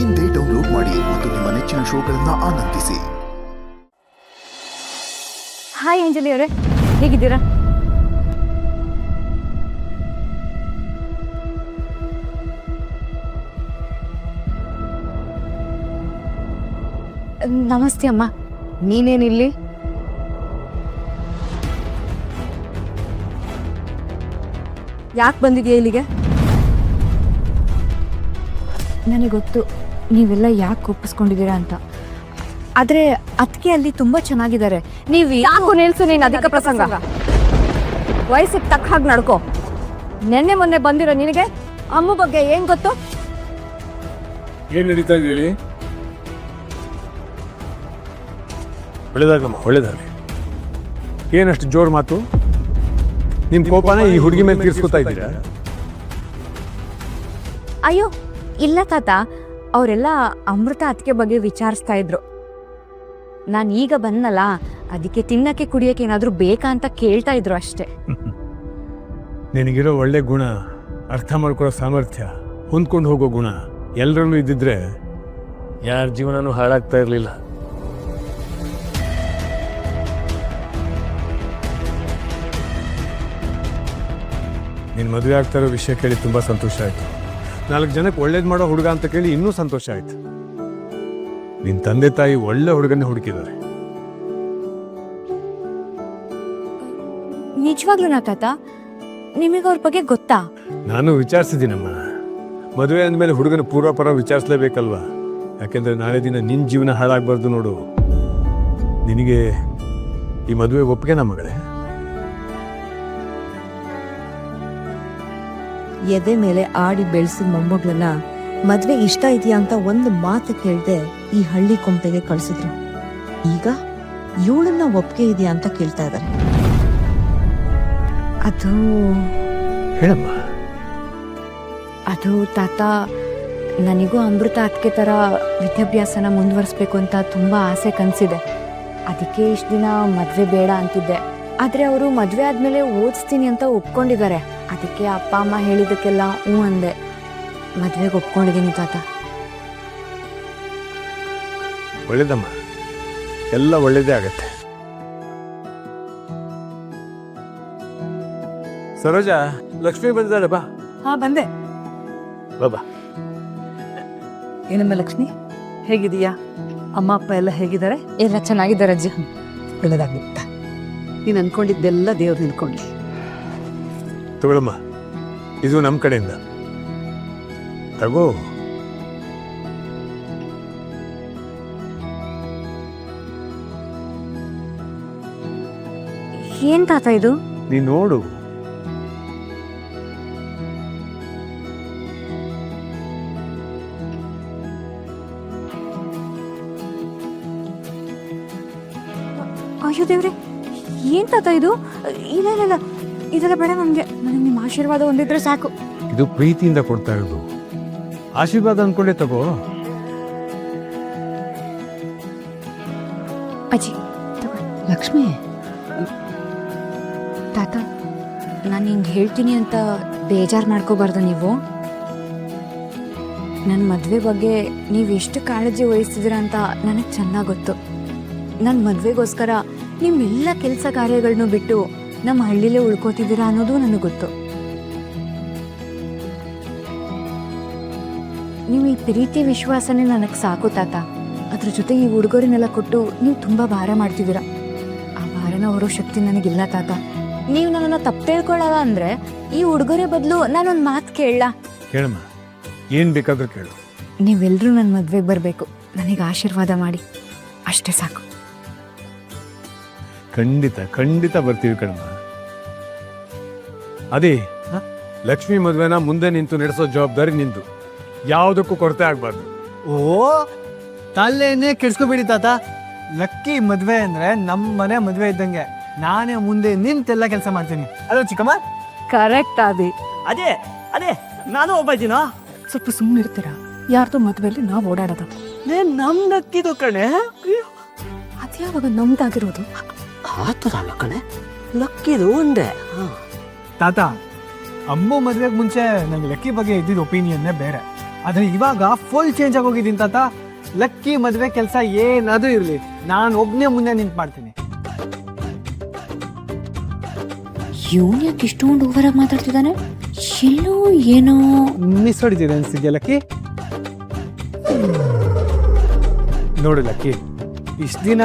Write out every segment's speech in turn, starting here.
ಇಂದೇ ಡೌನ್ಲೋಡ್ ಮಾಡಿ ಮತ್ತು ನಿಮ್ಮ ನೆಚ್ಚಿನ ಶೋಗಳನ್ನು ಆನಂದಿಸಿ. ಹಾಯ್ ಅಂಜಲಿ ಅವರೇ, ಹೇಗಿದ್ದೀರಾ? ನಮಸ್ತೆ ಅಮ್ಮ. ನೀನೇನಿಲ್ಲಿ? ಯಾಕೆ ಬಂದಿದೆಯಾ ಇಲ್ಲಿಗೆ? ನನಗೆ ಗೊತ್ತು ನೀವೆಲ್ಲ ಯಾಕೆ ಒಪ್ಪಿಸ್ಕೊಂಡಿದ್ದೀರಾ ಅಂತ. ಆದರೆ ಅದಕ್ಕೆ ಅಲ್ಲಿ ತುಂಬ ಚೆನ್ನಾಗಿದ್ದಾರೆ. ನೀವು ಯಾಕೋ ನಿಲ್ಸು ನೀನು ಅಧಿಕ ಪ್ರಸಂಗ. ವಯಸ್ಸಿಗೆ ತಕ್ಕ ಹಾಗೆ ನಡ್ಕೋ. ನೆನ್ನೆ ಮೊನ್ನೆ ಬಂದಿರೋ ನಿನಗೆ ಅಮ್ಮ ಬಗ್ಗೆ ಏನು ಗೊತ್ತು? ಏನು ನಡೀತಾ ಇದೀರಿ? ಒಳ್ಳೇದಾಗಮ್ಮ, ಒಳ್ಳೇದಾಗಲಿ. ಏನಷ್ಟು ಜೋರು ಮಾತು? ನಿಮ್ಮ ಕೋಪನ ಈ ಹುಡುಗಿ ಮೇಲೆ ತೀರ್ಸ್ಕೊತಾ ಇದ್ದೀರಾ? ಅಯ್ಯೋ ಇಲ್ಲ ತಾತ, ಅವರೆಲ್ಲ ಅಮೃತ ಅದಕ್ಕೆ ಬಗ್ಗೆ ವಿಚಾರಿಸ್ತಾ ಇದ್ರು. ನಾನು ಈಗ ಬಂದಲ್ಲ, ಅದಕ್ಕೆ ತಿನ್ನಕ್ಕೆ ಕುಡಿಯೋಕೆ ಏನಾದರೂ ಬೇಕಾ ಅಂತ ಕೇಳ್ತಾ ಇದ್ರು ಅಷ್ಟೇ. ನಿನಗಿರೋ ಒಳ್ಳೆ ಗುಣ, ಅರ್ಥ ಮಾಡ್ಕೊಳ್ಳೋ ಸಾಮರ್ಥ್ಯ, ಹೊಂದ್ಕೊಂಡು ಹೋಗೋ ಗುಣ ಎಲ್ಲರಲ್ಲೂ ಇದ್ದಿದ್ರೆ ಯಾರ ಜೀವನನೂ ಹಾಳಾಗ್ತಾ ಇರಲಿಲ್ಲ. ನಿನ್ನ ಮದುವೆ ಆಗ್ತಾ ಇರೋ ವಿಷಯ ಕೇಳಿ ತುಂಬ ಸಂತೋಷ ಆಯಿತು. 4 ಜನಕ್ಕೆ ಒಳ್ಳೇದು ಮಾಡೋ ಹುಡುಗ ಅಂತ ಕೇಳಿ ಇನ್ನೂ ಸಂತೋಷ ಆಯಿತು. ನಿನ್ನ ತಂದೆ ತಾಯಿ ಒಳ್ಳೆ ಹುಡುಗನ್ನೇ ಹುಡುಕಿದ್ದಾರೆ. ನಿಜವಾಗ್ಲೂ ತಾತ, ನಿಮಗೆ ಅವ್ರ ಬಗ್ಗೆ ಗೊತ್ತಾ? ನಾನು ವಿಚಾರಿಸಿದ್ದೀನಮ್ಮ. ಮದುವೆ ಅಂದಮೇಲೆ ಹುಡುಗನ ಪೂರ್ವಪರ ವಿಚಾರಿಸಲೇಬೇಕಲ್ವಾ? ಯಾಕೆಂದರೆ ನಾಳೆ ದಿನ ನಿನ್ನ ಜೀವನ ಹಾಳಾಗಬಾರ್ದು. ನೋಡು, ನಿನಗೆ ಈ ಮದುವೆ ಒಪ್ಪಿಗೆನಾ ಮಗಳೇ? ಎದೆ ಮೇಲೆ ಆಡಿ ಬೆಳೆಸಿದ ಮೊಮ್ಮಗಳನ್ನ ಮದ್ವೆ ಇಷ್ಟ ಇದೆಯಾ ಅಂತ ಒಂದು ಮಾತು ಕೇಳ್ದೆ ಈ ಹಳ್ಳಿ ಕೊಂಪೆಗೆ ಕಳ್ಸಿದ್ರು. ಈಗ ಇವಳನ್ನ ಒಪ್ಪಿಗೆ ಇದೆಯಾ ಅಂತ ಕೇಳ್ತಾ ಇದ್ದಾರೆ. ಅದು ಹೇಳಮ್ಮ. ಅದು ತಾತ, ನನಗೂ ಅಮೃತ ಅದಕ್ಕೆ ಥರ ವಿದ್ಯಾಭ್ಯಾಸನ ಮುಂದುವರಿಸ್ಬೇಕು ಅಂತ ತುಂಬ ಆಸೆ ಕನಸಿದೆ. ಅದಕ್ಕೆ ಇಷ್ಟು ದಿನ ಮದುವೆ ಬೇಡ ಅಂತಿದ್ದೆ. ಆದರೆ ಅವರು ಮದುವೆ ಆದಮೇಲೆ ಓದಿಸ್ತೀನಿ ಅಂತ ಒಪ್ಕೊಂಡಿದ್ದಾರೆ. ಅದಕ್ಕೆ ಅಪ್ಪ ಅಮ್ಮ ಹೇಳಿದ್ದಕ್ಕೆಲ್ಲ ಹ್ಞೂ ಅಂದೆ. ಮದುವೆಗೆ ಒಪ್ಕೊಂಡಿದ್ದೀನಿ ತಾತ. ಒಳ್ಳೇದಮ್ಮ, ಎಲ್ಲ ಒಳ್ಳೇದೇ ಆಗತ್ತೆ. ಸರೋಜಾ, ಲಕ್ಷ್ಮಿ ಬಂದಿದ್ದಾಳೆ, ಬಾ. ಹಾ ಬಂದೆ. ಬಾಬಾ. ಏನಮ್ಮ ಲಕ್ಷ್ಮಿ, ಹೇಗಿದೀಯಾ? ಅಮ್ಮ ಅಪ್ಪ ಎಲ್ಲ ಹೇಗಿದ್ದಾರೆ? ಎಲ್ಲ ಚೆನ್ನಾಗಿದ್ದಾರೆ ಅಜ್ಜಿ. ಒಳ್ಳೇದಾಗ್ಲಿ. ನೀನು ಅನ್ಕೊಂಡಿದ್ದೆಲ್ಲ ದೇವ್ರು ನಿನ್ಕೊಂಡ್ಲಿ. ತಗೊಳಮ್ಮ, ಇದು ನಮ್ಮ ಕಡೆಯಿಂದ ತಗೋ. ಏನ್ ತಾತ ಇದು? ನೀ ನೋಡು. ಅಯ್ಯೋ ದೇವ್ರೆ, ಏನ್ ತಾತ ಇದು? ಇಲ್ಲ ಇಲ್ಲ ಇಲ್ಲ, ಇದೆಲ್ಲ ಬೇಡ ನನಗೆ. ನನಗೆ ನಿಮ್ಮ ಆಶೀರ್ವಾದ ಒಂದಿದ್ರೆ ಸಾಕು. ಇದು ಪ್ರೀತಿಯಿಂದ ಕೊಡ್ತಾ ಇರೋದು. ಆಶೀರ್ವಾದ ಅನ್ಕೊಂಡೆ ತಗೋ. ಅಜ್ಜಿ ಲಕ್ಷ್ಮಿ, ತಾತ, ನಾನು ಹಿಂಗೆ ಹೇಳ್ತೀನಿ ಅಂತ ಬೇಜಾರು ಮಾಡ್ಕೋಬಾರ್ದು ನೀವು. ನನ್ನ ಮದುವೆ ಬಗ್ಗೆ ನೀವು ಎಷ್ಟು ಕಾಳಜಿ ವಹಿಸ್ತಿದ್ದೀರ ಅಂತ ನನಗೆ ಚೆನ್ನಾಗಿ ಗೊತ್ತು. ನನ್ನ ಮದುವೆಗೋಸ್ಕರ ನಿಮ್ಮೆಲ್ಲ ಕೆಲಸ ಕಾರ್ಯಗಳನ್ನೂ ಬಿಟ್ಟು ನಮ್ಮ ಹಳ್ಳಿಲೇ ಉಳ್ಕೋತಿದ್ದೀರಾ ಅನ್ನೋದು ನನಗೆ ಗೊತ್ತು. ನೀವು ಈ ಪ್ರೀತಿ ವಿಶ್ವಾಸನೇ ನನಗೆ ಸಾಕು ತಾತ. ಅದ್ರ ಜೊತೆ ಈ ಉಡುಗೊರೆನೆಲ್ಲ ಕೊಟ್ಟು ನೀವು ತುಂಬ ಭಾರ ಮಾಡ್ತಿದ್ದೀರಾ. ಆ ಭಾರನ ಹೊರೋ ಶಕ್ತಿ ನನಗಿಲ್ಲ ತಾತ. ನೀವು ನನ್ನನ್ನು ತಪ್ಪು ತಿಳ್ಕೊಳ್ಳಲ್ಲ ಅಂದರೆ ಈ ಉಡುಗೊರೆ ಬದಲು ನಾನೊಂದು ಮಾತು ಕೇಳಲ್ಲ? ಕೇಳಮ್ಮ, ಏನು ಬೇಕಾದ್ರೂ ಕೇಳು. ನೀವೆಲ್ಲರೂ ನನ್ನ ಮದುವೆಗೆ ಬರಬೇಕು, ನನಗೆ ಆಶೀರ್ವಾದ ಮಾಡಿ, ಅಷ್ಟೇ ಸಾಕು. ಖಂಡಿತ ಖಂಡಿತ ಬರ್ತೀವಿ ಕಣಮ್ಮ. ಅದೇ ಲಕ್ಷ್ಮಿ ಮದುವೆನ ಮುಂದೆ ನಿಂತು ನಡೆಸೋ ಜವಾಬ್ದಾರಿ ನಿಂದು. ಯಾವುದಕ್ಕೂ ಕೊರತೆ ಆಗಬಾರ್ದು. ಓ, ತಲೆನೇ ಕೆಡ್ಸ್ಕೊಬೇಡಿ ತಾತ. ಲಕ್ಕಿ ಮದ್ವೆ ಅಂದ್ರೆ ನಮ್ಮ ಮನೆ ಮದ್ವೆ ಇದ್ದಂಗೆ. ನಾನೇ ಮುಂದೆ ನಿಂತೆಲ್ಲ ಕೆಲಸ ಮಾಡ್ತೀನಿ. ಅಲೋ ಚಿಕ್ಕಮ್ಮ? ಕರೆಕ್ಟ್ ಆದಿ. ಅದೇ ಅದೇ ನಾನು ಒಬ್ಬ ಇದ್ದೀನೋ. ಸ್ವಲ್ಪ ಸುಮ್ಮನೆ ಇರ್ತೀರಾ? ಯಾರ್ದು ಮದ್ವೆಯಲ್ಲಿ ನಾವು ಓಡಾಡೋದು? ನಮ್ ಲಕ್ಕಿದು ಕಣೆ. ಅದ್ಯಾವಾಗ ನಮ್ದಾಗಿರೋದು? ಆ ಥರ ಅಲ್ಲ ಕಣೆ, ಲಕ್ಕಿದು ಒಂದೇ. ತಾತ, ಅಮ್ಮ ಮದ್ವೆಗೆ ಮುಂಚೆ ನಂಗೆ ಲಕ್ಕಿ ಬಗ್ಗೆ ಇದ್ದಿದ್ದ ಒಪಿನಿಯನ್ನೇ ಬೇರೆ. ಆದ್ರೆ ಇವಾಗ ಫುಲ್ ಚೇಂಜ್ ಆಗೋಗಿದ್ದೀನಿ ತಾತ. ಲಕ್ಕಿ ಮದುವೆ ಕೆಲಸ ಏನಾದ್ರೂ ಇರಲಿ, ನಾನು ಒಬ್ಬನೇ ಮುಂದೆ ನಿಂತು ಮಾಡ್ತೀನಿ. ಇವನ್ ಯಾಕೆ ಇಷ್ಟೊಂದು ಓವರಾಗಿ ಮಾತಾಡ್ತಿದ್ದಾನೆ? ಎಲ್ಲೋ ಏನೋ ಮಿಸ್ ಹೊಡಿತಿದೆ ಅನ್ಸಿದ್ಯಾ ಲಕ್ಕಿ? ನೋಡು ಲಕ್ಕಿ, ಇಷ್ಟು ದಿನ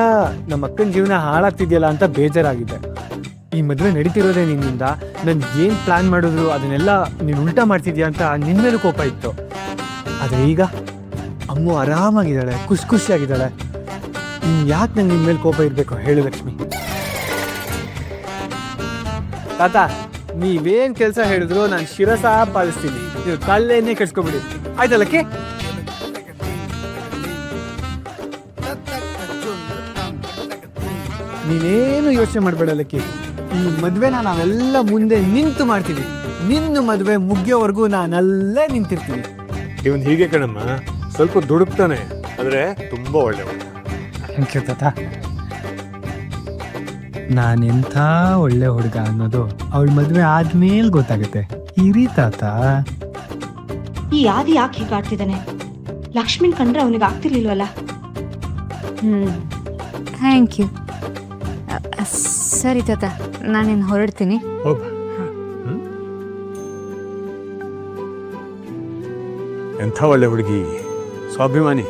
ನಮ್ಮ ಅಕ್ಕನ ಜೀವನ ಹಾಳಾಗ್ತಿದ್ಯಲ್ಲ ಅಂತ ಬೇಜಾರಾಗಿದೆ. ಈ ಮದುವೆ ನಡೀತಿರೋದೇ ನಿನ್ನಿಂದ. ನಾನು ಏನು ಪ್ಲಾನ್ ಮಾಡಿದ್ರು ಅದನ್ನೆಲ್ಲ ನೀನು ಉಲ್ಟಾ ಮಾಡ್ತಿದ್ಯಾ ಅಂತ ನಿನ್ನ ಮೇಲೂ ಕೋಪ ಇತ್ತು. ಆದರೆ ಈಗ ಅಮ್ಮು ಆರಾಮಾಗಿದ್ದಾಳೆ, ಖುಷಿಯಾಗಿದ್ದಾಳೆ. ಯಾಕೆ ನಂಗೆ ನಿನ್ನ ಮೇಲೆ ಕೋಪ ಇರಬೇಕು ಹೇಳು ಲಕ್ಷ್ಮಿ? ತಾತ, ನೀವೇನು ಕೆಲಸ ಹೇಳಿದ್ರು ನಾನು ಶಿರಸ ಪಾಲಿಸ್ತೀನಿ. ನೀವು ತಲ್ಲೇನೇ ಕೆಡ್ಸ್ಕೊಬಿಡಿ, ಆಯ್ತಾ ಲಕ್ಕಿ? ನೀನೇನು ಯೋಚನೆ ಮಾಡಬೇಡ ಲಕ್ಕಿ. ಈ ಮದುವೆನ ನಾವೆಲ್ಲ ಮುಂದೆ ನಿಂತು ಮಾಡ್ತೀವಿ. ನಿನ್ನ ಮದುವೆ ಮುಗಿಯೋವರೆಗೂ ನಾನಲ್ಲೇ ನಿಂತಿರ್ತೀನಿ. ಇವನ್ ಹೀಗೆ ಕಣಮ್ಮ, ಸ್ವಲ್ಪ ದುಡುಕ್ತಾನೆ, ಆದರೆ ತುಂಬ ಒಳ್ಳೆಯವನು. ಥ್ಯಾಂಕ್ ಯು ತಾತ. ನಾನೆಂಥ ಒಳ್ಳೆ ಹುಡುಗ ಅನ್ನೋದು ಅವಳ ಮದುವೆ ಆದ್ಮೇಲೆ ಗೊತ್ತಾಗುತ್ತೆ. ಇರಿ ತಾತ. ಈ ಆದಿ ಯಾಕೆ ಹೀಗಾಡ್ತಿದ್ದಾನೆ? ಲಕ್ಷ್ಮಿನ್ ಕಂಡ್ರೆ ಅವನಿಗೆ ಆಗ್ತಿರ್ಲಿಲ್ವಲ್ಲ. Thank you. ಸರಿ ತಾತ, ನಾನಿನ್ನು ಹೊರಡ್ತೀನಿ. ಹೋಗ. ಎಂಥ ಒಳ್ಳೆ ಹುಡುಗಿ, ಸ್ವಾಭಿಮಾನಿ.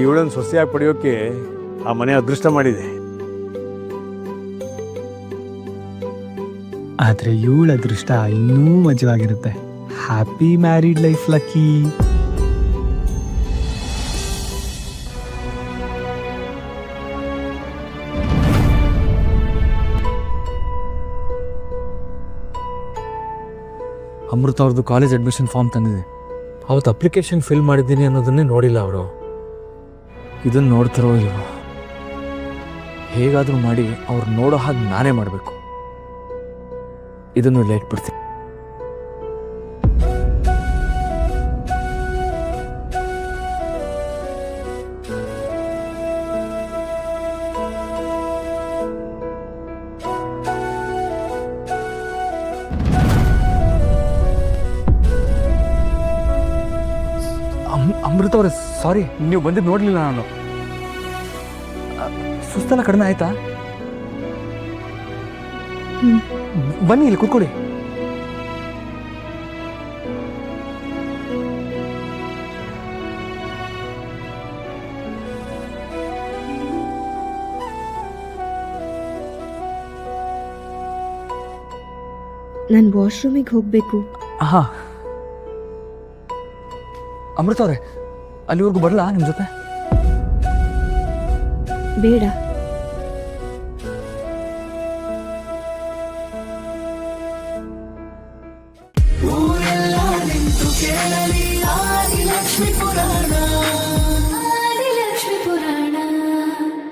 ಇವಳನ್ನು ಸೊಸೆಯಾಗಿ ಪಡೆಯೋಕೆ ಆ ಮನೆ ಅದೃಷ್ಟ ಮಾಡಿದೆ. ಆದ್ರೆ ಇವಳ ಅದೃಷ್ಟ ಇನ್ನೂ ಮಜವಾಗಿರುತ್ತೆ. Happy married life lucky. Amrutha ಅವ್ರದ್ದು ಕಾಲೇಜ್ ಅಡ್ಮಿಷನ್ ಫಾರ್ಮ್ ತಂದಿದೆ. ಅವತ್ತು ಅಪ್ಲಿಕೇಶನ್ ಫಿಲ್ ಮಾಡಿದ್ದೀನಿ ಅನ್ನೋದನ್ನೇ ನೋಡಿಲ್ಲ ಅವರು. ಇದನ್ನು ನೋಡ್ತಾರೋ ಇಲ್ವೋ, ಹೇಗಾದರೂ ಮಾಡಿ ಅವ್ರು ನೋಡೋ ಹಾಗೆ ನಾನೇ ಮಾಡಬೇಕು. ಇದನ್ನು ಲೇಟ್ ಬಿಡ್ತೀನಿ. ಅಮೃತ ಅವರೇ, ಸಾರಿ, ನೀವು ಬಂದಿದ್ದು ನೋಡಲಿಲ್ಲ ನಾನು. ಸುಸ್ತೆಲ್ಲ ಕಡಿಮೆ ಆಯ್ತಾ? ಬನ್ನಿ, ಇಲ್ಲಿ ಕೂತ್ಕೊಳ್ಳಿ. ನಾನು ವಾಶ್ರೂಮಿಗೆ ಹೋಗ್ಬೇಕು. ಹಾ, ಅಮೃತ ಅವರೇ, ಅಲ್ಲಿವರೆಗೂ ಬರಲಾ ನಿಮ್ಮ ಜೊತೆ? ಬೇಡ. ಊರೆಲ್ಲ ನಿಂತು ಕೇಳಲಿ ಆದಿ ಲಕ್ಷ್ಮೀಪುರ